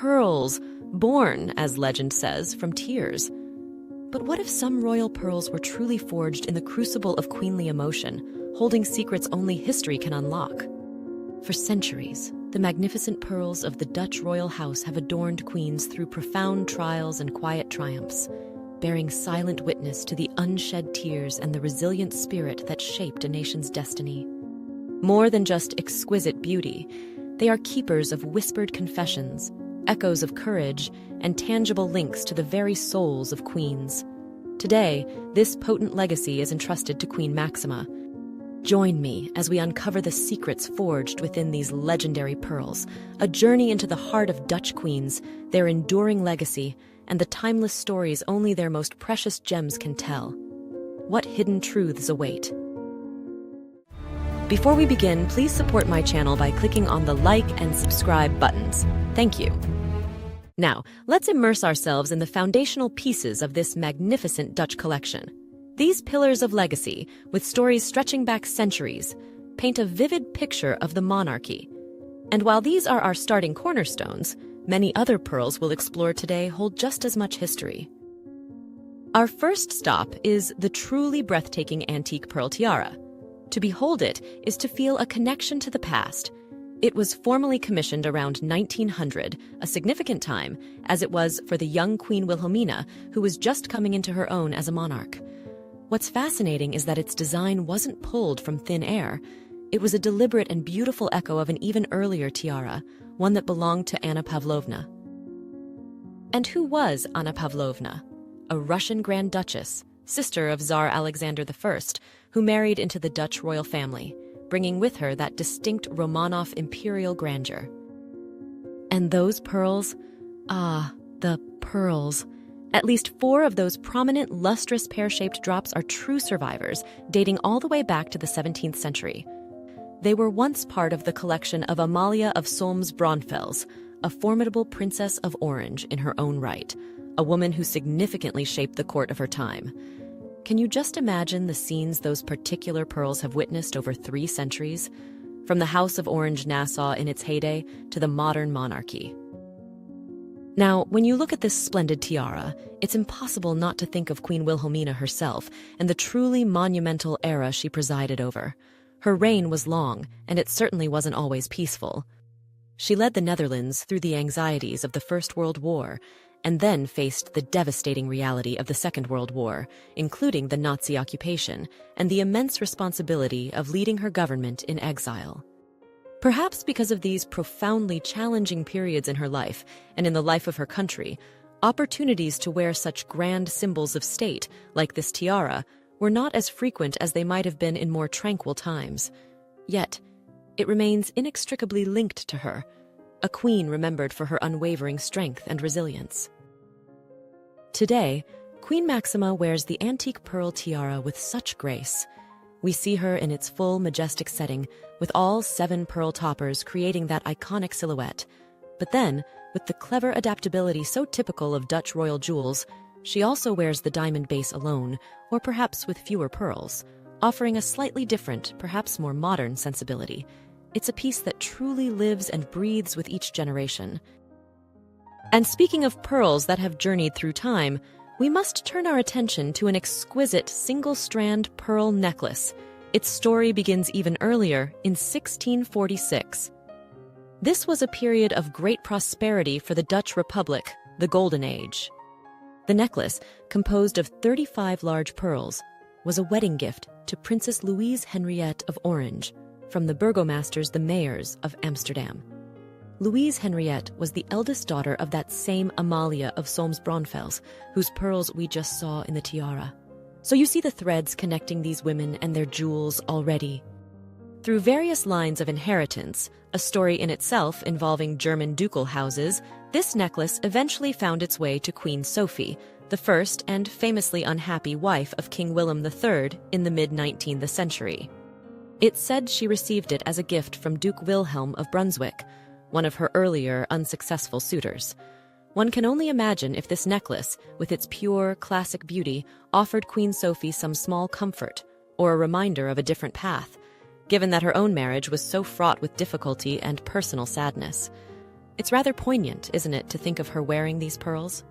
pearls, born, as legend says, from tears. But what if some royal pearls were truly forged in the crucible of queenly emotion, holding secrets only history can unlock? For centuries, the magnificent pearls of the Dutch royal house have adorned queens through profound trials and quiet triumphs, bearing silent witness to the unshed tears and the resilient spirit that shaped a nation's destiny. More than just exquisite beauty, they are keepers of whispered confessions, echoes of courage, and tangible links to the very souls of queens. Today, this potent legacy is entrusted to Queen Maxima. Join me as we uncover the secrets forged within these legendary pearls, a journey into the heart of Dutch queens, their enduring legacy, and the timeless stories only their most precious gems can tell. What hidden truths await? Before we begin, please support my channel by clicking on the like and subscribe buttons. Thank you. Now, let's immerse ourselves in the foundational pieces of this magnificent Dutch collection. These pillars of legacy, with stories stretching back centuries, paint a vivid picture of the monarchy. And while these are our starting cornerstones, many other pearls we'll explore today hold just as much history. Our first stop is the truly breathtaking Antique Pearl Tiara. To behold it is to feel a connection to the past. It was formally commissioned around 1900, a significant time, as it was for the young Queen Wilhelmina, who was just coming into her own as a monarch. What's fascinating is that its design wasn't pulled from thin air. It was a deliberate and beautiful echo of an even earlier tiara, one that belonged to Anna Pavlovna. And who was Anna Pavlovna? A Russian Grand Duchess, sister of Tsar Alexander I, who married into the Dutch royal family, bringing with her that distinct Romanov imperial grandeur. And those pearls? Ah, the pearls. At least 4 of those prominent, lustrous pear-shaped drops are true survivors, dating all the way back to the 17th century. They were once part of the collection of Amalia of Solms-Braunfels, a formidable princess of Orange in her own right, a woman who significantly shaped the court of her time. Can you just imagine the scenes those particular pearls have witnessed over 3 centuries? From the House of Orange-Nassau in its heyday to the modern monarchy. Now, when you look at this splendid tiara, it's impossible not to think of Queen Wilhelmina herself and the truly monumental era she presided over. Her reign was long, and it certainly wasn't always peaceful. She led the Netherlands through the anxieties of the First World War, and then faced the devastating reality of the Second World War, including the Nazi occupation, and the immense responsibility of leading her government in exile. Perhaps because of these profoundly challenging periods in her life and in the life of her country, opportunities to wear such grand symbols of state, like this tiara, were not as frequent as they might have been in more tranquil times. Yet, it remains inextricably linked to her, a queen remembered for her unwavering strength and resilience. Today, Queen Maxima wears the Antique Pearl Tiara with such grace. We see her in its full, majestic setting, with all 7 pearl toppers creating that iconic silhouette. But then, with the clever adaptability so typical of Dutch royal jewels, she also wears the diamond base alone, or perhaps with fewer pearls, offering a slightly different, perhaps more modern sensibility. It's a piece that truly lives and breathes with each generation. And speaking of pearls that have journeyed through time, we must turn our attention to an exquisite single-strand pearl necklace. Its story begins even earlier, in 1646. This was a period of great prosperity for the Dutch Republic, the Golden Age. The necklace, composed of 35 large pearls, was a wedding gift to Princess Louise Henriette of Orange, from the burgomasters, the mayors of Amsterdam. Louise Henriette was the eldest daughter of that same Amalia of Solms-Braunfels, whose pearls we just saw in the tiara. So you see the threads connecting these women and their jewels already. Through various lines of inheritance, a story in itself involving German ducal houses, this necklace eventually found its way to Queen Sophie, the first and famously unhappy wife of King William III in the mid-19th century. It's said she received it as a gift from Duke Wilhelm of Brunswick, one of her earlier unsuccessful suitors. One can only imagine if this necklace, with its pure, classic beauty, offered Queen Sophie some small comfort, or a reminder of a different path, given that her own marriage was so fraught with difficulty and personal sadness. It's rather poignant, isn't it, to think of her wearing these pearls?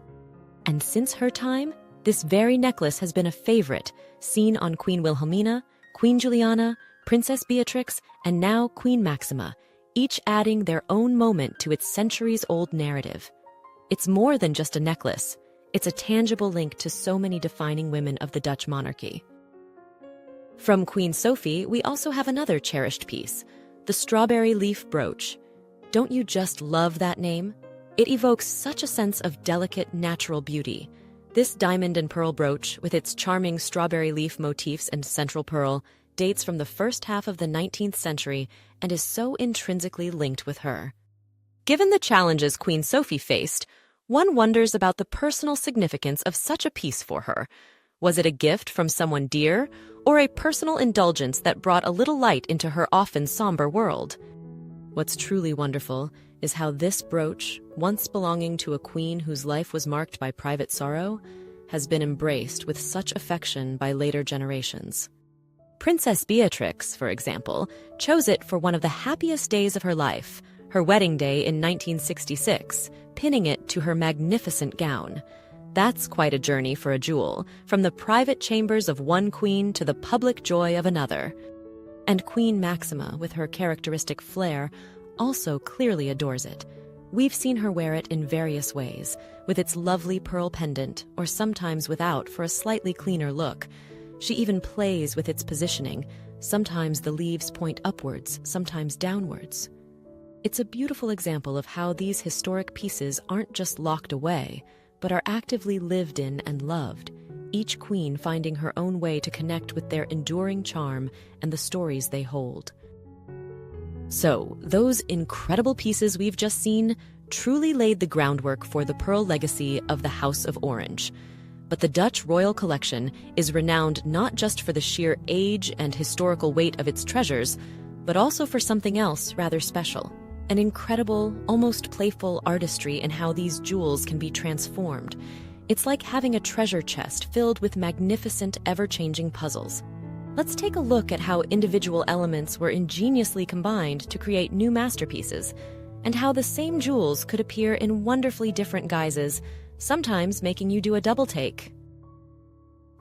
And since her time, this very necklace has been a favorite, seen on Queen Wilhelmina, Queen Juliana, Princess Beatrix, and now Queen Maxima, each adding their own moment to its centuries-old narrative. It's more than just a necklace. It's a tangible link to so many defining women of the Dutch monarchy. From Queen Sophie, we also have another cherished piece, the strawberry leaf brooch. Don't you just love that name? It evokes such a sense of delicate, natural beauty. This diamond and pearl brooch, with its charming strawberry leaf motifs and central pearl, dates from the first half of the 19th century and is so intrinsically linked with her. Given the challenges Queen Sophie faced, one wonders about the personal significance of such a piece for her. Was it a gift from someone dear, or a personal indulgence that brought a little light into her often somber world? What's truly wonderful is how this brooch, once belonging to a queen whose life was marked by private sorrow, has been embraced with such affection by later generations. Princess Beatrix, for example, chose it for one of the happiest days of her life, her wedding day in 1966, pinning it to her magnificent gown. That's quite a journey for a jewel, from the private chambers of one queen to the public joy of another. And Queen Maxima, with her characteristic flair, also clearly adores it. We've seen her wear it in various ways, with its lovely pearl pendant, or sometimes without for a slightly cleaner look. She even plays with its positioning. Sometimes the leaves point upwards, sometimes downwards. It's a beautiful example of how these historic pieces aren't just locked away, but are actively lived in and loved, each queen finding her own way to connect with their enduring charm and the stories they hold. So, those incredible pieces we've just seen truly laid the groundwork for the pearl legacy of the House of Orange. But the Dutch royal collection is renowned not just for the sheer age and historical weight of its treasures, but also for something else rather special. An incredible, almost playful artistry in how these jewels can be transformed. It's like having a treasure chest filled with magnificent, ever-changing puzzles. Let's take a look at how individual elements were ingeniously combined to create new masterpieces, and how the same jewels could appear in wonderfully different guises, sometimes making you do a double take.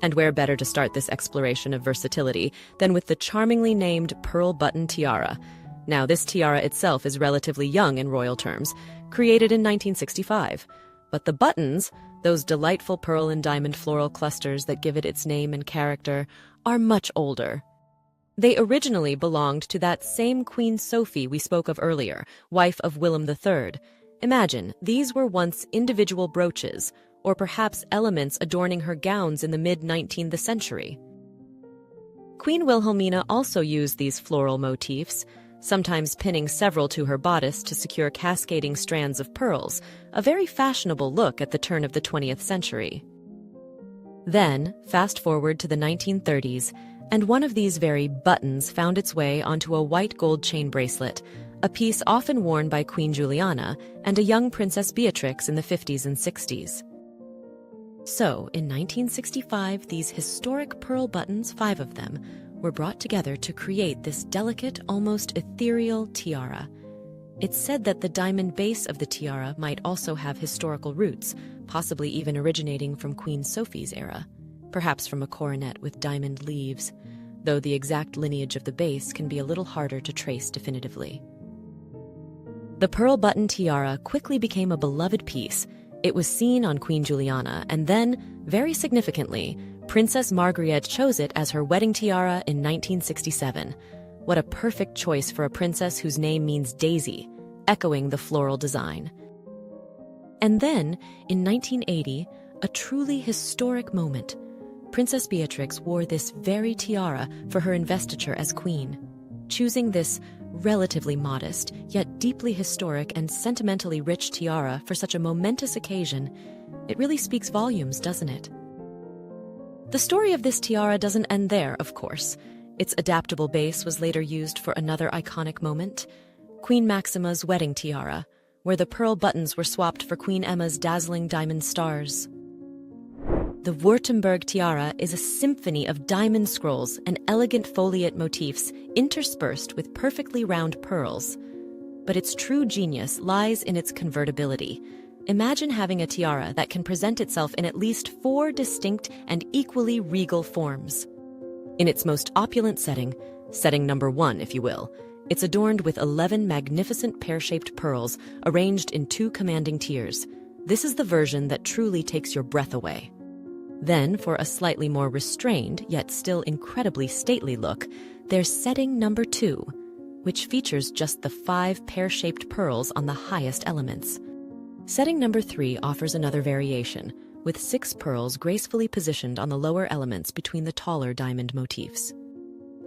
And where better to start this exploration of versatility than with the charmingly named Pearl Button Tiara. Now, this tiara itself is relatively young in royal terms, created in 1965. But the buttons, those delightful pearl and diamond floral clusters that give it its name and character, are much older. They originally belonged to that same Queen Sophie we spoke of earlier, wife of Willem III. Imagine, these were once individual brooches, or perhaps elements adorning her gowns in the mid-19th century. Queen Wilhelmina also used these floral motifs, sometimes pinning several to her bodice to secure cascading strands of pearls, a very fashionable look at the turn of the 20th century. Then, fast forward to the 1930s, and one of these very buttons found its way onto a white gold chain bracelet, a piece often worn by Queen Juliana and a young Princess Beatrix in the 50s and 60s. So, in 1965, these historic pearl buttons, 5 of them, were brought together to create this delicate, almost ethereal tiara. It's said that the diamond base of the tiara might also have historical roots, possibly even originating from Queen Sophie's era, perhaps from a coronet with diamond leaves, though the exact lineage of the base can be a little harder to trace definitively. The Pearl Button Tiara quickly became a beloved piece. It was seen on Queen Juliana, and then, very significantly, Princess Margriet chose it as her wedding tiara in 1967. What a perfect choice for a princess whose name means daisy, echoing the floral design. And then, in 1980, a truly historic moment. Princess Beatrix wore this very tiara for her investiture as queen. Choosing this relatively modest, yet deeply historic and sentimentally rich tiara for such a momentous occasion, it really speaks volumes, doesn't it? The story of this tiara doesn't end there, of course. Its adaptable base was later used for another iconic moment, Queen Maxima's wedding tiara, where the pearl buttons were swapped for Queen Emma's dazzling diamond stars. The Württemberg tiara is a symphony of diamond scrolls and elegant foliate motifs interspersed with perfectly round pearls. But its true genius lies in its convertibility. Imagine having a tiara that can present itself in at least 4 distinct and equally regal forms. In its most opulent setting number 1, if you will, it's adorned with 11 magnificent pear-shaped pearls arranged in 2 commanding tiers. This is the version that truly takes your breath away. Then, for a slightly more restrained, yet still incredibly stately look, there's setting number 2, which features just the 5 pear-shaped pearls on the highest elements. Setting number 3 offers another variation, with 6 pearls gracefully positioned on the lower elements between the taller diamond motifs.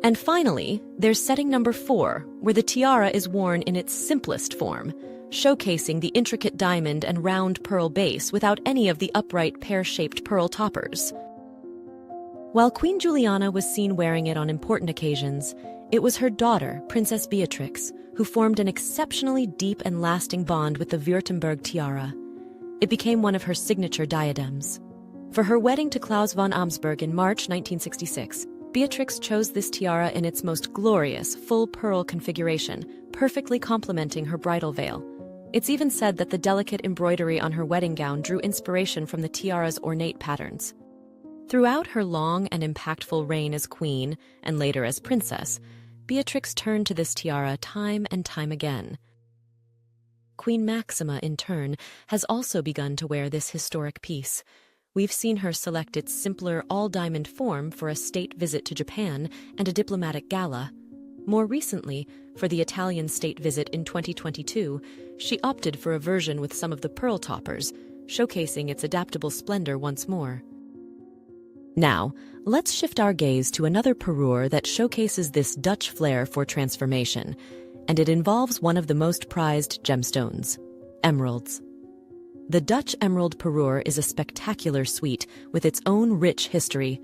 And finally, there's setting number 4, where the tiara is worn in its simplest form, showcasing the intricate diamond and round pearl base without any of the upright pear-shaped pearl toppers. While Queen Juliana was seen wearing it on important occasions, it was her daughter, Princess Beatrix, who formed an exceptionally deep and lasting bond with the Württemberg tiara. It became one of her signature diadems. For her wedding to Claus von Amsberg in March 1966, Beatrix chose this tiara in its most glorious, full pearl configuration, perfectly complementing her bridal veil. It's even said that the delicate embroidery on her wedding gown drew inspiration from the tiara's ornate patterns. Throughout her long and impactful reign as queen, and later as princess, Beatrix turned to this tiara time and time again. Queen Maxima, in turn, has also begun to wear this historic piece. We've seen her select its simpler all-diamond form for a state visit to Japan and a diplomatic gala. More recently, for the Italian state visit in 2022, she opted for a version with some of the pearl toppers, showcasing its adaptable splendor once more. Now, let's shift our gaze to another parure that showcases this Dutch flair for transformation, and it involves one of the most prized gemstones, emeralds. The Dutch Emerald Parure is a spectacular suite with its own rich history.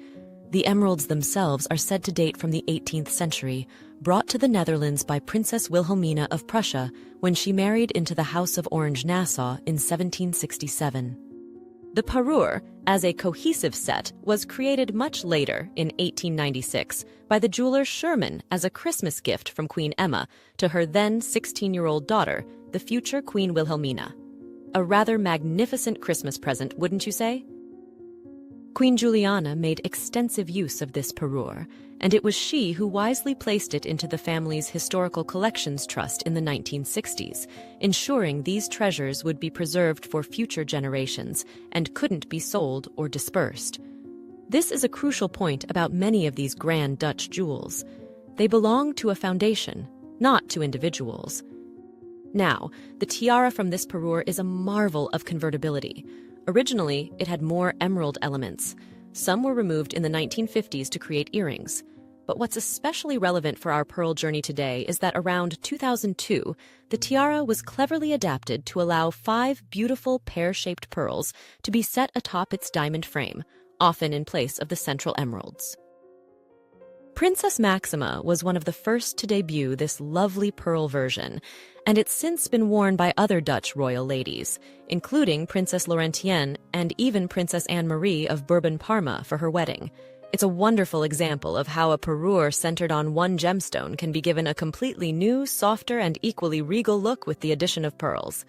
The emeralds themselves are said to date from the 18th century, brought to the Netherlands by Princess Wilhelmina of Prussia when she married into the House of Orange-Nassau in 1767. The parure, as a cohesive set, was created much later, in 1896, by the jeweler Sherman as a Christmas gift from Queen Emma to her then 16-year-old daughter, the future Queen Wilhelmina. A rather magnificent Christmas present, wouldn't you say? Queen Juliana made extensive use of this parure, and it was she who wisely placed it into the family's Historical Collections Trust in the 1960s, ensuring these treasures would be preserved for future generations and couldn't be sold or dispersed. This is a crucial point about many of these grand Dutch jewels. They belong to a foundation, not to individuals. Now, the tiara from this parure is a marvel of convertibility. Originally, it had more emerald elements. Some were removed in the 1950s to create earrings. But what's especially relevant for our pearl journey today is that around 2002, the tiara was cleverly adapted to allow 5 beautiful pear-shaped pearls to be set atop its diamond frame, often in place of the central emeralds. Princess Maxima was one of the first to debut this lovely pearl version, and it's since been worn by other Dutch royal ladies, including Princess Laurentienne and even Princess Anne-Marie of Bourbon-Parma for her wedding. It's a wonderful example of how a parure centered on one gemstone can be given a completely new, softer, and equally regal look with the addition of pearls.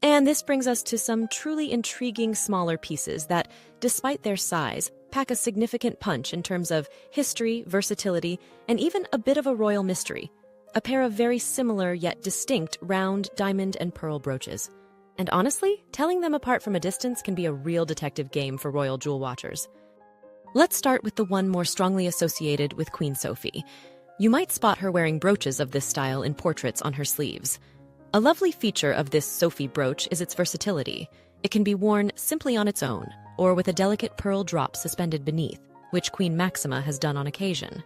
And this brings us to some truly intriguing smaller pieces that, despite their size, pack a significant punch in terms of history, versatility, and even a bit of a royal mystery. A pair of very similar yet distinct round diamond and pearl brooches. And honestly, telling them apart from a distance can be a real detective game for royal jewel watchers. Let's start with the one more strongly associated with Queen Sophie. You might spot her wearing brooches of this style in portraits on her sleeves. A lovely feature of this Sophie brooch is its versatility. It can be worn simply on its own, or with a delicate pearl drop suspended beneath, which Queen Maxima has done on occasion.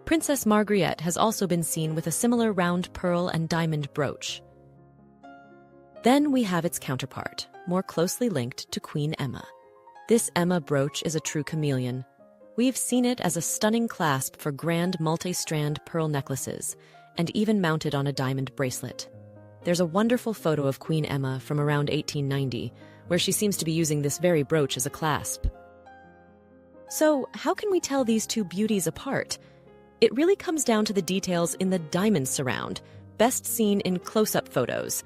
Princess Margriette has also been seen with a similar round pearl and diamond brooch. Then we have its counterpart, more closely linked to Queen Emma. This Emma brooch is a true chameleon. We've seen it as a stunning clasp for grand multi-strand pearl necklaces, and even mounted on a diamond bracelet. There's a wonderful photo of Queen Emma from around 1890, where she seems to be using this very brooch as a clasp. So, how can we tell these two beauties apart? It really comes down to the details in the diamond surround, best seen in close-up photos.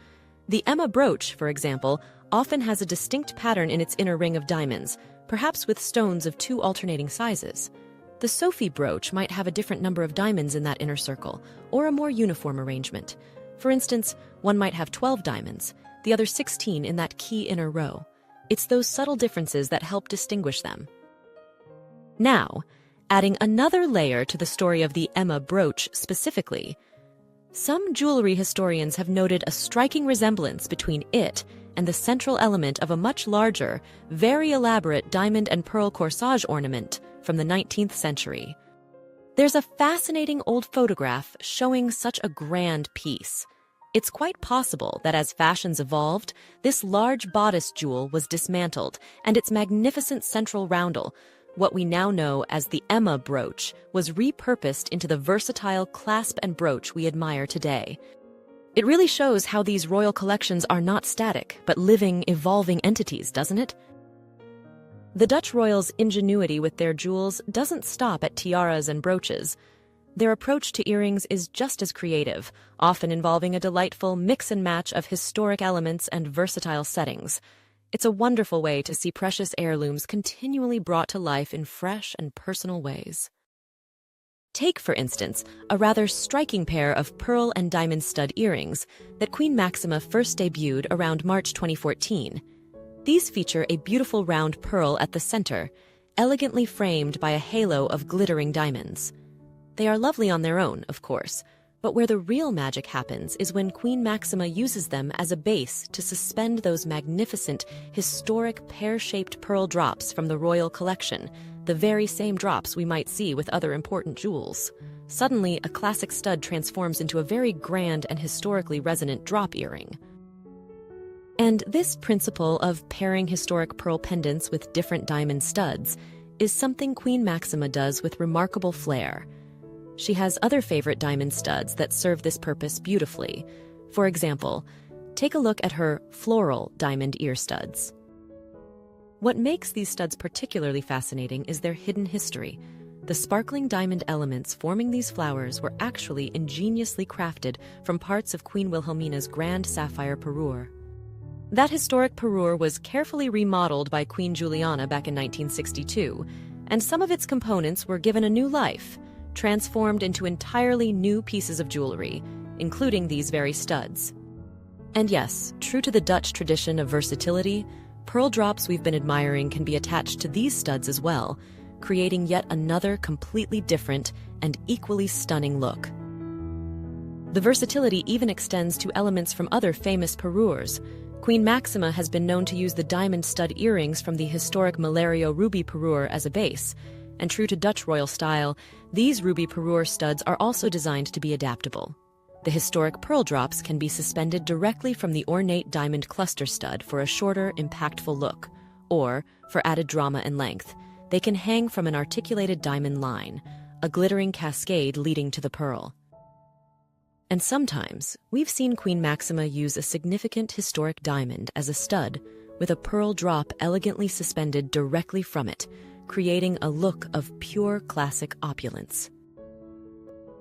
The Emma brooch, for example, often has a distinct pattern in its inner ring of diamonds, perhaps with stones of two alternating sizes. The Sophie brooch might have a different number of diamonds in that inner circle, or a more uniform arrangement. For instance, one might have 12 diamonds, the other 16 in that key inner row. It's those subtle differences that help distinguish them. Now, adding another layer to the story of the Emma brooch specifically, some jewelry historians have noted a striking resemblance between it and the central element of a much larger, very elaborate diamond and pearl corsage ornament from the 19th century. There's a fascinating old photograph showing such a grand piece. It's quite possible that as fashions evolved, this large bodice jewel was dismantled, and its magnificent central roundel, what we now know as the Emma brooch, was repurposed into the versatile clasp and brooch we admire today. It really shows how these royal collections are not static, but living, evolving entities, doesn't it? The Dutch royals' ingenuity with their jewels doesn't stop at tiaras and brooches. Their approach to earrings is just as creative, often involving a delightful mix and match of historic elements and versatile settings. It's a wonderful way to see precious heirlooms continually brought to life in fresh and personal ways. Take, for instance, a rather striking pair of pearl and diamond stud earrings that Queen Maxima first debuted around March 2014. These feature a beautiful round pearl at the center, elegantly framed by a halo of glittering diamonds. They are lovely on their own, of course, but where the real magic happens is when Queen Maxima uses them as a base to suspend those magnificent, historic pear-shaped pearl drops from the royal collection, the very same drops we might see with other important jewels. Suddenly, a classic stud transforms into a very grand and historically resonant drop earring. And this principle of pairing historic pearl pendants with different diamond studs is something Queen Maxima does with remarkable flair. She has other favorite diamond studs that serve this purpose beautifully. For example, take a look at her floral diamond ear studs. What makes these studs particularly fascinating is their hidden history. The sparkling diamond elements forming these flowers were actually ingeniously crafted from parts of Queen Wilhelmina's grand sapphire parure. That historic parure was carefully remodeled by Queen Juliana back in 1962, and some of its components were given a new life, transformed into entirely new pieces of jewelry, including these very studs. And yes, true to the Dutch tradition of versatility, pearl drops we've been admiring can be attached to these studs as well, creating yet another completely different and equally stunning look. The versatility even extends to elements from other famous parures. Queen Maxima has been known to use the diamond stud earrings from the historic Malario ruby parure as a base, and true to Dutch royal style, these ruby parure studs are also designed to be adaptable. The historic pearl drops can be suspended directly from the ornate diamond cluster stud for a shorter, impactful look, or, for added drama and length, they can hang from an articulated diamond line, a glittering cascade leading to the pearl. And sometimes, we've seen Queen Maxima use a significant historic diamond as a stud, with a pearl drop elegantly suspended directly from it, creating a look of pure classic opulence.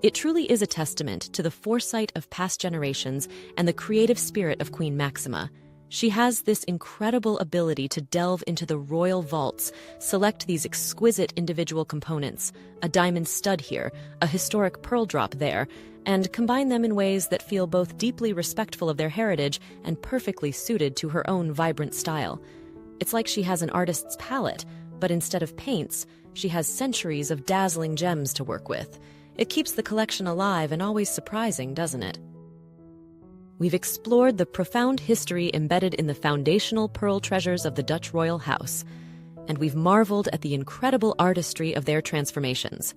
It truly is a testament to the foresight of past generations and the creative spirit of Queen Maxima. She has this incredible ability to delve into the royal vaults, select these exquisite individual components, a diamond stud here, a historic pearl drop there, and combine them in ways that feel both deeply respectful of their heritage and perfectly suited to her own vibrant style. It's like she has an artist's palette, but instead of paints, she has centuries of dazzling gems to work with. It keeps the collection alive and always surprising, doesn't it? We've explored the profound history embedded in the foundational pearl treasures of the Dutch royal house, and we've marveled at the incredible artistry of their transformations.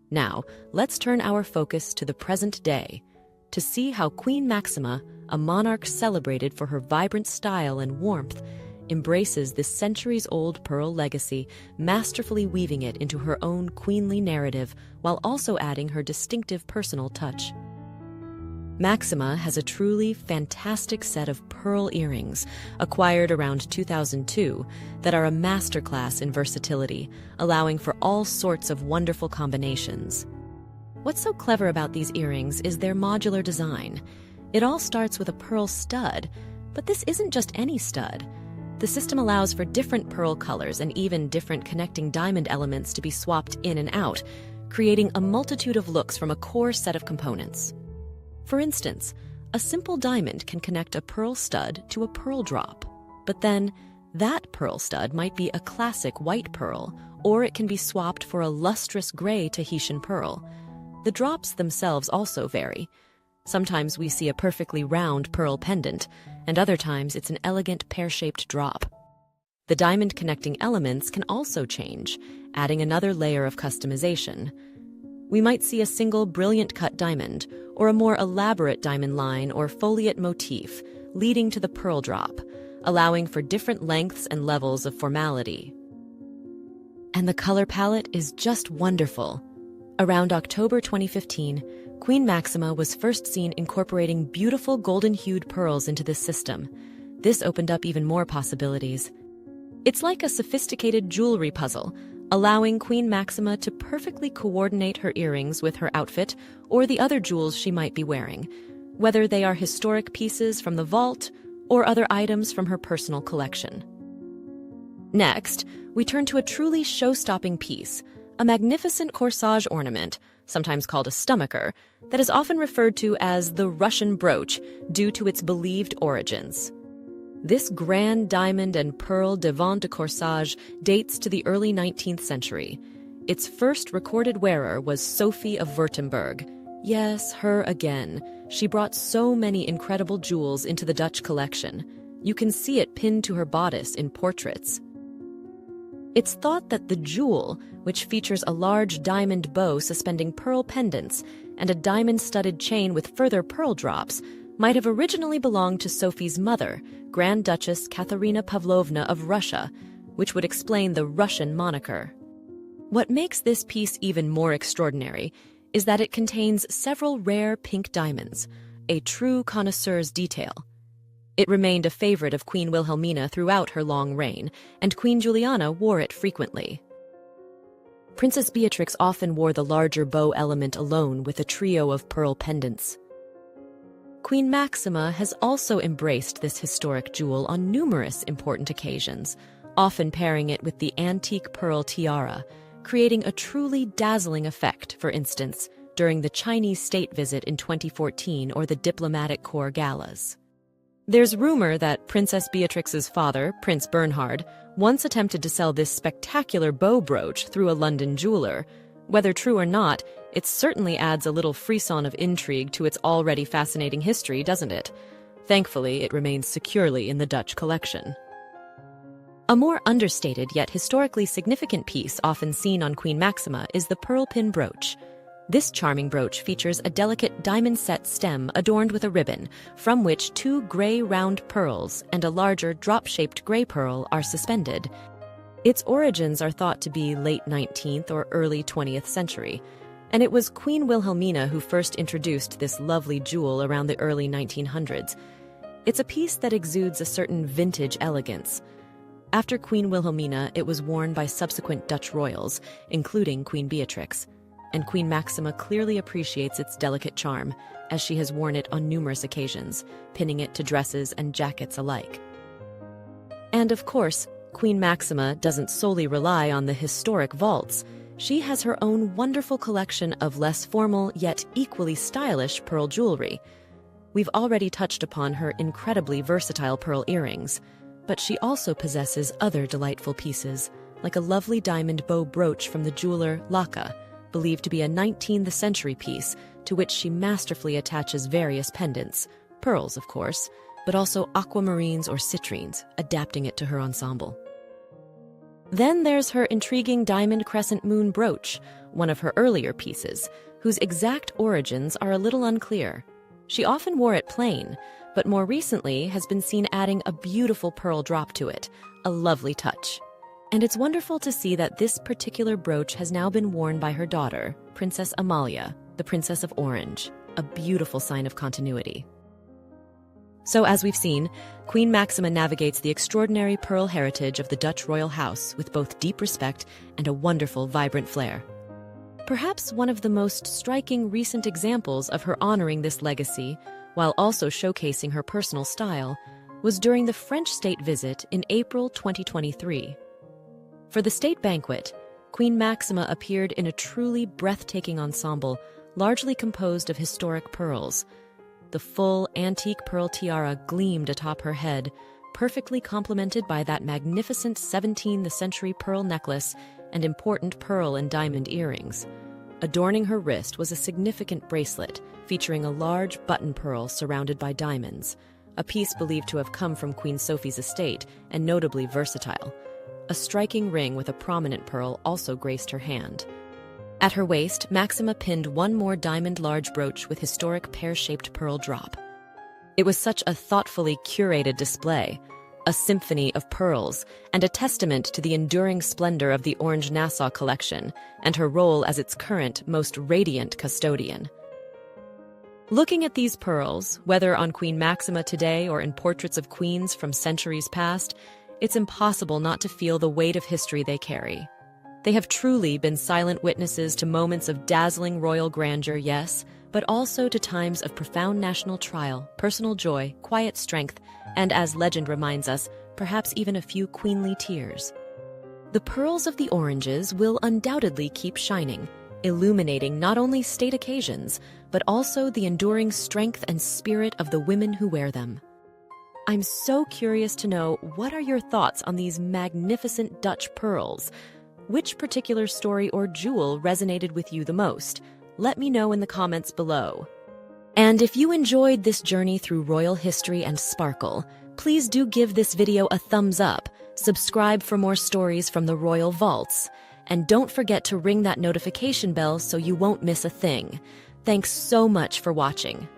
Now, let's turn our focus to the present day, to see how Queen Maxima, a monarch celebrated for her vibrant style and warmth, embraces this centuries-old pearl legacy, masterfully weaving it into her own queenly narrative while also adding her distinctive personal touch. Maxima has a truly fantastic set of pearl earrings, acquired around 2002, that are a masterclass in versatility, allowing for all sorts of wonderful combinations. What's so clever about these earrings is their modular design. It all starts with a pearl stud, but this isn't just any stud. The system allows for different pearl colors and even different connecting diamond elements to be swapped in and out, creating a multitude of looks from a core set of components. For instance, a simple diamond can connect a pearl stud to a pearl drop, but then that pearl stud might be a classic white pearl, or it can be swapped for a lustrous gray Tahitian pearl. The drops themselves also vary. Sometimes we see a perfectly round pearl pendant, and other times it's an elegant pear-shaped drop. The diamond connecting elements can also change, adding another layer of customization. We might see a single brilliant cut diamond, or a more elaborate diamond line or foliate motif, leading to the pearl drop, allowing for different lengths and levels of formality. And the color palette is just wonderful. Around October 2015, Queen Maxima was first seen incorporating beautiful golden-hued pearls into this system. This opened up even more possibilities. It's like a sophisticated jewelry puzzle, allowing Queen Maxima to perfectly coordinate her earrings with her outfit or the other jewels she might be wearing, whether they are historic pieces from the vault or other items from her personal collection. Next, we turn to a truly show-stopping piece, a magnificent corsage ornament, sometimes called a stomacher, that is often referred to as the Russian brooch due to its believed origins. This grand diamond and pearl devant de corsage dates to the early 19th century. Its first recorded wearer was Sophie of Württemberg. Yes, her again. She brought so many incredible jewels into the Dutch collection. You can see it pinned to her bodice in portraits. It's thought that the jewel, which features a large diamond bow suspending pearl pendants and a diamond-studded chain with further pearl drops, might have originally belonged to Sophie's mother, Grand Duchess Katharina Pavlovna of Russia, which would explain the Russian moniker. What makes this piece even more extraordinary is that it contains several rare pink diamonds, a true connoisseur's detail. It remained a favorite of Queen Wilhelmina throughout her long reign, and Queen Juliana wore it frequently. Princess Beatrix often wore the larger bow element alone with a trio of pearl pendants. Queen Maxima has also embraced this historic jewel on numerous important occasions, often pairing it with the Antique Pearl Tiara, creating a truly dazzling effect, for instance, during the Chinese state visit in 2014 or the diplomatic corps galas. There's rumor that Princess Beatrix's father, Prince Bernhard, once attempted to sell this spectacular bow brooch through a London jeweler. Whether true or not, it certainly adds a little frisson of intrigue to its already fascinating history, doesn't it? Thankfully, it remains securely in the Dutch collection. A more understated yet historically significant piece often seen on Queen Maxima is the pearl pin brooch. This charming brooch features a delicate diamond-set stem adorned with a ribbon, from which two gray round pearls and a larger drop-shaped gray pearl are suspended. Its origins are thought to be late 19th or early 20th century, and it was Queen Wilhelmina who first introduced this lovely jewel around the early 1900s. It's a piece that exudes a certain vintage elegance. After Queen Wilhelmina, it was worn by subsequent Dutch royals, including Queen Beatrix, and Queen Maxima clearly appreciates its delicate charm, as she has worn it on numerous occasions, pinning it to dresses and jackets alike. And of course, Queen Maxima doesn't solely rely on the historic vaults. She has her own wonderful collection of less formal yet equally stylish pearl jewelry. We've already touched upon her incredibly versatile pearl earrings, but she also possesses other delightful pieces, like a lovely diamond bow brooch from the jeweler Lacca, believed to be a 19th century piece to which she masterfully attaches various pendants, pearls of course, but also aquamarines or citrines, adapting it to her ensemble. Then there's her intriguing diamond crescent moon brooch, one of her earlier pieces, whose exact origins are a little unclear. She often wore it plain, but more recently has been seen adding a beautiful pearl drop to it, a lovely touch. And it's wonderful to see that this particular brooch has now been worn by her daughter, Princess Amalia, the Princess of Orange, a beautiful sign of continuity. So as we've seen, Queen Maxima navigates the extraordinary pearl heritage of the Dutch royal house with both deep respect and a wonderful, vibrant flair. Perhaps one of the most striking recent examples of her honoring this legacy, while also showcasing her personal style, was during the French state visit in April 2023. For the state banquet, Queen Maxima appeared in a truly breathtaking ensemble, largely composed of historic pearls. The full antique pearl tiara gleamed atop her head, perfectly complemented by that magnificent 17th century pearl necklace and important pearl and diamond earrings. Adorning her wrist was a significant bracelet featuring a large button pearl surrounded by diamonds, a piece believed to have come from Queen Sophie's estate and notably versatile. A striking ring with a prominent pearl also graced her hand. At her waist, Maxima pinned one more diamond large brooch with historic pear-shaped pearl drop. It was such a thoughtfully curated display, a symphony of pearls, and a testament to the enduring splendor of the Orange Nassau collection and her role as its current, most radiant custodian. Looking at these pearls, whether on Queen Maxima today or in portraits of queens from centuries past, it's impossible not to feel the weight of history they carry. They have truly been silent witnesses to moments of dazzling royal grandeur, yes, but also to times of profound national trial, personal joy, quiet strength, and, as legend reminds us, perhaps even a few queenly tears. The pearls of the oranges will undoubtedly keep shining, illuminating not only state occasions, but also the enduring strength and spirit of the women who wear them. I'm so curious to know, what are your thoughts on these magnificent Dutch pearls? Which particular story or jewel resonated with you the most? Let me know in the comments below. And if you enjoyed this journey through royal history and sparkle, please do give this video a thumbs up, subscribe for more stories from the royal vaults, and don't forget to ring that notification bell so you won't miss a thing. Thanks so much for watching.